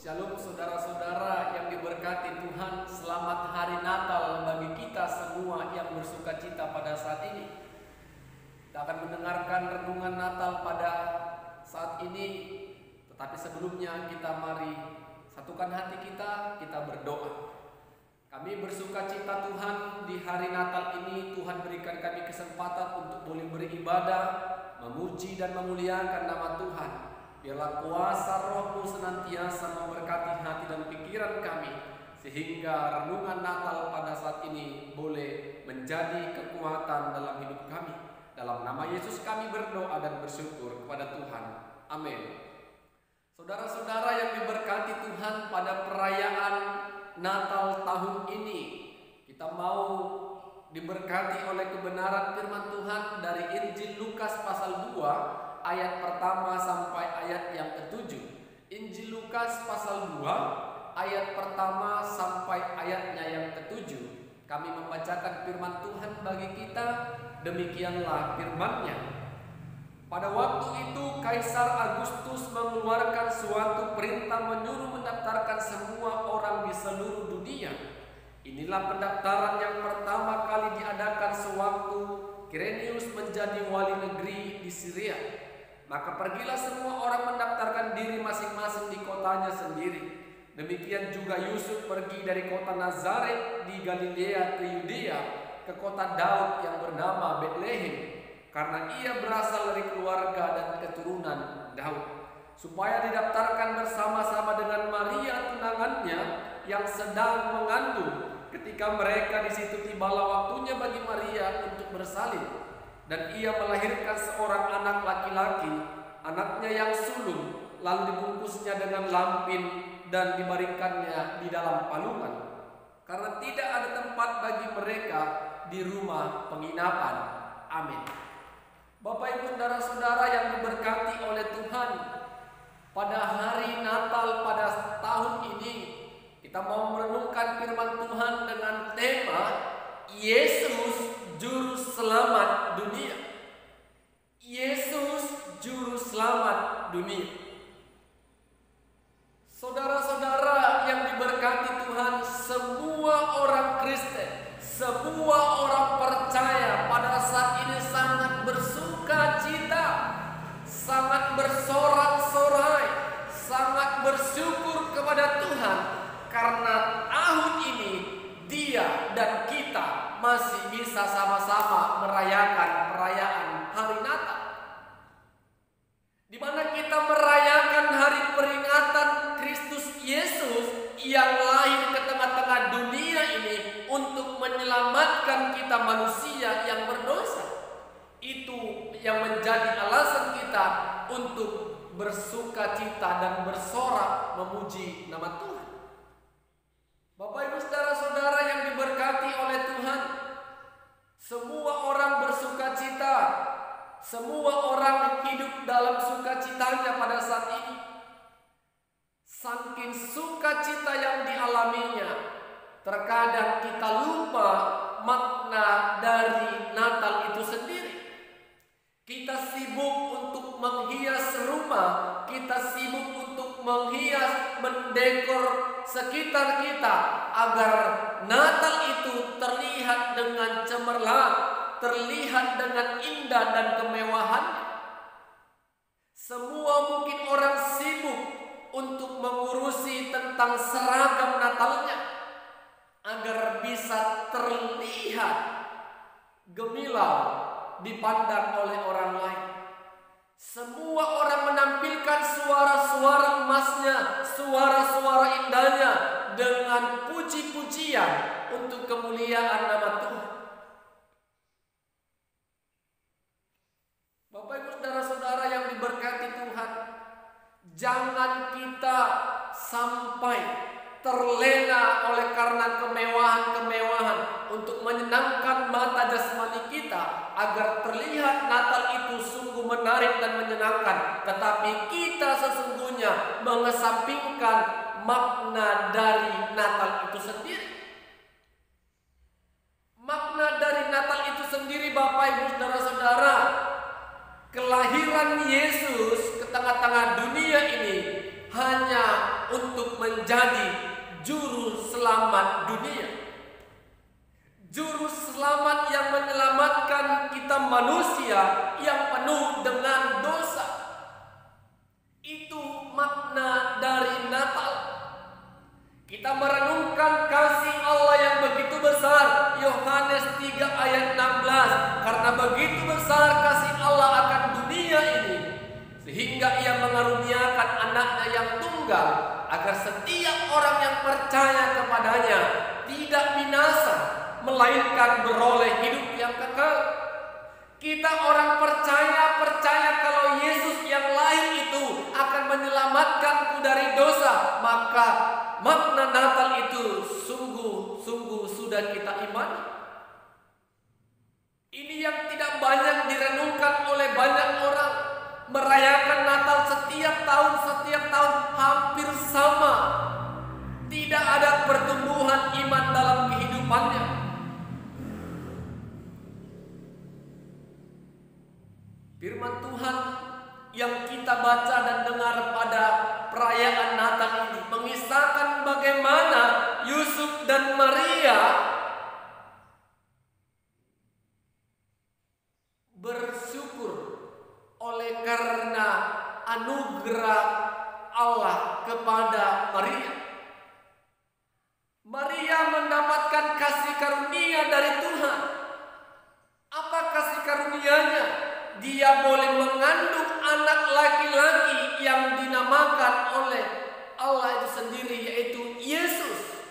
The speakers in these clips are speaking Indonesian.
Shalom saudara-saudara yang diberkati Tuhan. Selamat hari Natal bagi kita semua yang bersuka cita pada saat ini. Kita akan mendengarkan renungan Natal pada saat ini. Tetapi sebelumnya kita mari satukan hati kita berdoa. Kami bersuka cita Tuhan di hari Natal ini. Tuhan berikan kami kesempatan untuk boleh beribadah, memuji dan memuliakan nama Tuhan. Biarlah kuasa Roh-Mu senantiasa memberkati hati dan pikiran kami, sehingga renungan Natal pada saat ini boleh menjadi kekuatan dalam hidup kami. Dalam nama Yesus kami berdoa dan bersyukur kepada Tuhan. Amin. Saudara-saudara yang diberkati Tuhan, pada perayaan Natal tahun ini kita mau diberkati oleh kebenaran firman Tuhan dari Injil Lukas pasal 2 ayat pertama sampai ayat yang ke-7. Injil Lukas pasal 2 ayat pertama sampai ayatnya yang ke-7. Kami membacakan firman Tuhan bagi kita. Demikianlah firman-Nya. Pada waktu itu Kaisar Agustus mengeluarkan suatu perintah menyuruh mendaftarkan semua orang di seluruh dunia. Inilah pendaftaran yang pertama kali diadakan sewaktu Quirinius menjadi wali negeri di Syria. Maka pergilah semua orang mendaftarkan diri masing-masing di kotanya sendiri. Demikian juga Yusuf pergi dari kota Nazaret di Galilea ke Yudea, ke kota Daud yang bernama Betlehem, karena ia berasal dari keluarga dan keturunan Daud, supaya didaftarkan bersama-sama dengan Maria tunangannya yang sedang mengandung. Ketika mereka di situ, tibalah waktunya bagi Maria untuk bersalin. Dan ia melahirkan seorang anak laki-laki, anaknya yang sulung, lalu dibungkusnya dengan lampin dan dibaringkannya di dalam palungan, karena tidak ada tempat bagi mereka di rumah penginapan. Amin. Bapak Ibu saudara-saudara yang diberkati oleh Tuhan, pada hari Natal pada tahun ini kita mau merenungkan firman Tuhan dengan tema Yesus Juru Selamat Dunia. Yesus Juru Selamat Dunia. Saudara-saudara yang diberkati Tuhan, semua orang Kristen, semua orang percaya pada saat ini sangat bersuka cita, sangat bersorak-sorai, sangat bersyukur kepada Tuhan, karena tahun ini Dia dan kita masih bisa sama-sama merayakan perayaan hari Natal, di mana kita merayakan hari peringatan Kristus Yesus yang lahir ke tengah-tengah dunia ini untuk menyelamatkan kita manusia yang berdosa. Itu yang menjadi alasan kita untuk bersuka cita dan bersorak memuji nama Tuhan. Bapak Ibu saudara-saudara yang diberkati oleh Tuhan, semua orang bersuka cita, semua orang hidup dalam sukacitanya pada saat ini. Saking sukacita yang dialaminya, terkadang kita lupa makna dari Natal itu sendiri. Kita sibuk untuk menghias rumah, kita sibuk untuk menghias, mendekor sekitar kita agar Natal itu terlihat dengan cemerlang, terlihat dengan indah dan kemewahan. Semua mungkin orang sibuk untuk mengurusi tentang seragam Natalnya agar bisa terlihat gemilang dipandang oleh orang lain. Semua orang menampilkan suara-suara emasnya, suara-suara indahnya dengan puji-pujian untuk kemuliaan nama Tuhan. Bapak Ibu saudara-saudara yang diberkati Tuhan, jangan kita sampai terlena oleh karena kemewahan-kemewahan untuk menyenangkan mata jasmani kita agar terlihat Natal itu sungguh menarik dan menyenangkan, tetapi kita sesungguhnya mengesampingkan makna dari Natal itu sendiri. Makna dari Natal itu sendiri, Bapak Ibu saudara-saudara, kelahiran Yesus ke tengah-tengah dunia ini hanya untuk menjadi juru selamat dunia. Juru selamat yang menyelamatkan kita manusia yang penuh dengan dosa. Itu makna dari Natal. Kita merenungkan kasih Allah yang begitu besar. Yohanes 3 ayat 16. Karena begitu besar kasih Allah akan dunia ini, sehingga Ia mengaruniakan anaknya yang tunggal, agar setiap orang yang percaya kepadanya tidak binasa, melainkan beroleh hidup yang kekal. Kita orang percaya kalau Yesus yang lahir itu akan menyelamatkanku dari dosa, maka makna Natal itu sungguh-sungguh sudah kita imani. Ini yang tidak banyak direnungkan oleh banyak orang. Merayakan Natal setiap tahun hampir sama. Tidak ada pertumbuhan iman dalam kehidupannya. Firman Tuhan yang kita baca dan dengar pada perayaan Natal ini mengisahkan bagaimana Yusuf dan Maria bersyukur oleh karena anugerah Allah kepada Maria. Maria mendapatkan kasih karunia dari Tuhan. Apa kasih karunia-Nya? Dia boleh mengandung anak laki-laki yang dinamakan oleh Allah itu sendiri, yaitu Yesus.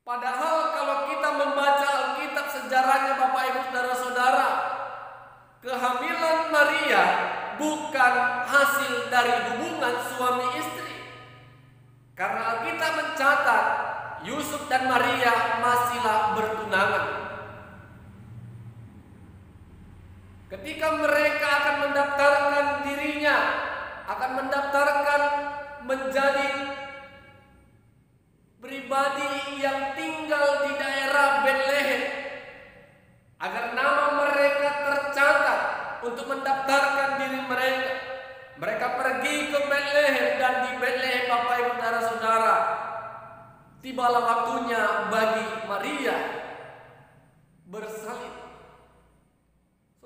Padahal kalau kita membaca Alkitab sejarahnya Bapak Ibu Saudara-saudara, kehamilan Maria bukan hasil dari hubungan suami istri. Karena Alkitab mencatat Yusuf dan Maria masihlah bertunangan. Ketika mereka akan mendaftarkan dirinya, akan mendaftarkan menjadi pribadi yang tinggal di daerah Bethlehem, agar nama mereka tercatat untuk mendaftarkan diri mereka. Mereka pergi ke Bethlehem, dan di Bethlehem Bapak Ibu Saudara, tibalah waktunya bagi Maria bersalin.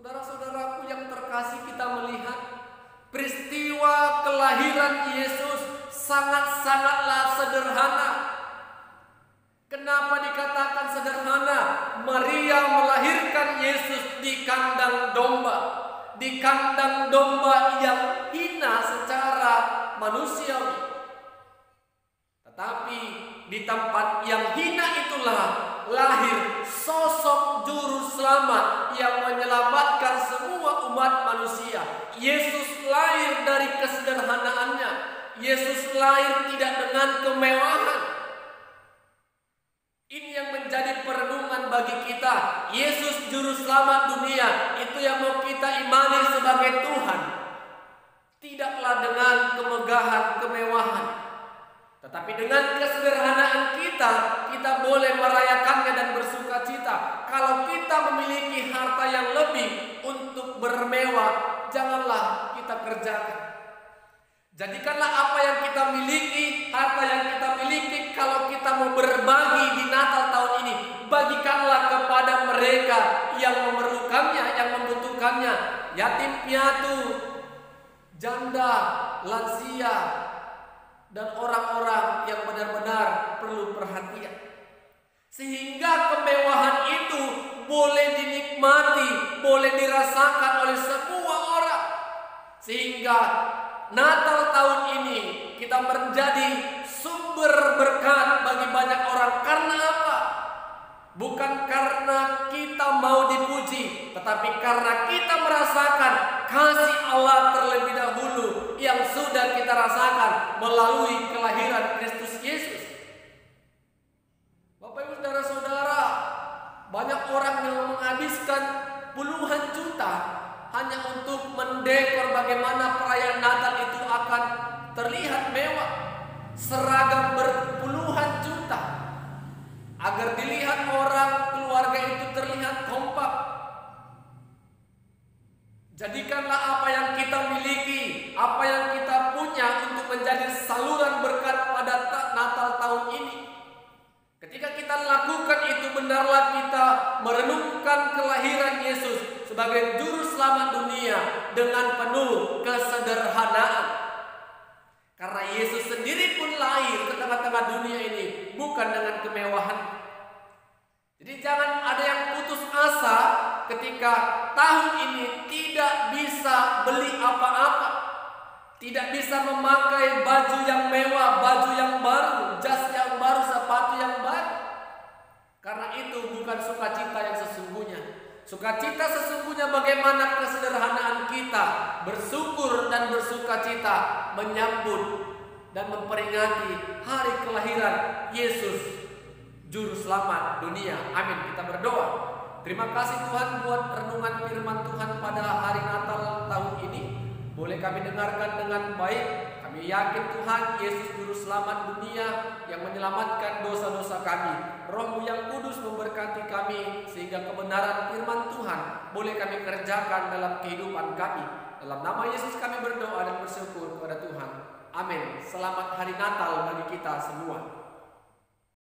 Saudara-saudaraku yang terkasih, kita melihat peristiwa kelahiran Yesus sangat-sangatlah sederhana. Kenapa dikatakan sederhana? Maria melahirkan Yesus di kandang domba. Di kandang domba yang hina secara manusiawi. Tetapi di tempat yang hina itulah lahir sosok juru selamat yang menyelamatkan semua umat manusia. Yesus lahir dari kesederhanaannya. Yesus lahir tidak dengan kemewahan. Ini yang menjadi perenungan bagi kita. Yesus juru selamat dunia, itu yang mau kita imani sebagai Tuhan. Tidaklah dengan kemegahan, kemewahan, tetapi dengan kesederhanaan kita boleh merayakannya dan bersuka cita. Kalau kita memiliki harta yang lebih untuk bermewah, janganlah kita kerjakan. Jadikanlah apa yang kita miliki, harta yang kita miliki, kalau kita mau berbagi di Natal tahun ini, bagikanlah kepada mereka yang memerlukannya, yang membutuhkannya. Yatim piatu, janda, lansia, dan orang-orang yang benar-benar perlu perhatian. Sehingga kemewahan itu boleh dinikmati, boleh dirasakan oleh semua orang. Sehingga Natal tahun ini kita menjadi sumber berkat bagi banyak orang. Karena apa? Bukan karena kita mau dipuji, tetapi karena kita merasakan kasih Allah terlebih dahulu yang sudah kita rasakan melalui kelahiran Kristus Yesus. Bapak Ibu Saudara-saudara, banyak orang yang menghabiskan puluhan juta hanya untuk mendekor bagaimana perayaan Natal itu akan terlihat mewah. Seragam berpuluhan juta agar dilihat orang, keluarga itu terlihat kompak. Jadikanlah apa yang kita miliki, apa yang kita punya untuk menjadi saluran sekedarlah kita merenungkan kelahiran Yesus sebagai juru selamat dunia dengan penuh kesederhanaan. Karena Yesus sendiri pun lahir ke tengah-tengah dunia ini bukan dengan kemewahan. Jadi jangan ada yang putus asa ketika tahun ini tidak bisa beli apa-apa, tidak bisa memakai baju yang mewah, baju yang baru, jas yang baru, sepatu yang baru. Karena itu bukan sukacita yang sesungguhnya. Sukacita sesungguhnya bagaimana kesederhanaan kita bersyukur dan bersukacita menyambut dan memperingati hari kelahiran Yesus Juru Selamat dunia. Amin. Kita berdoa. Terima kasih Tuhan buat renungan firman Tuhan pada hari Natal tahun ini. Boleh kami dengarkan dengan baik. Kami yakin Tuhan Yesus Juru Selamat dunia yang menyelamatkan dosa-dosa kami. Roh-Mu yang kudus memberkati kami sehingga kebenaran firman Tuhan boleh kami kerjakan dalam kehidupan kami. Dalam nama Yesus kami berdoa dan bersyukur kepada Tuhan. Amin. Selamat hari Natal bagi kita semua.